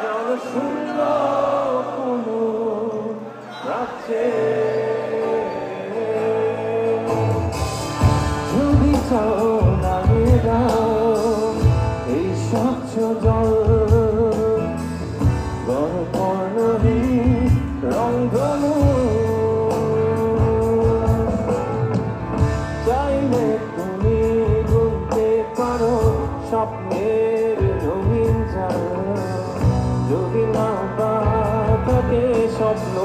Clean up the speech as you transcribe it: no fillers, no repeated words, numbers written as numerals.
জল শূন্য কোনো রাখছে যদি চাও নামিয়ে দাও এই স্বচ্ছ জল বর্ণহীন রংধনু চাইলে তুমি গুনতে পারো স্বপ্নের রঙিন জাল যদি না থাকে স্বপ্ন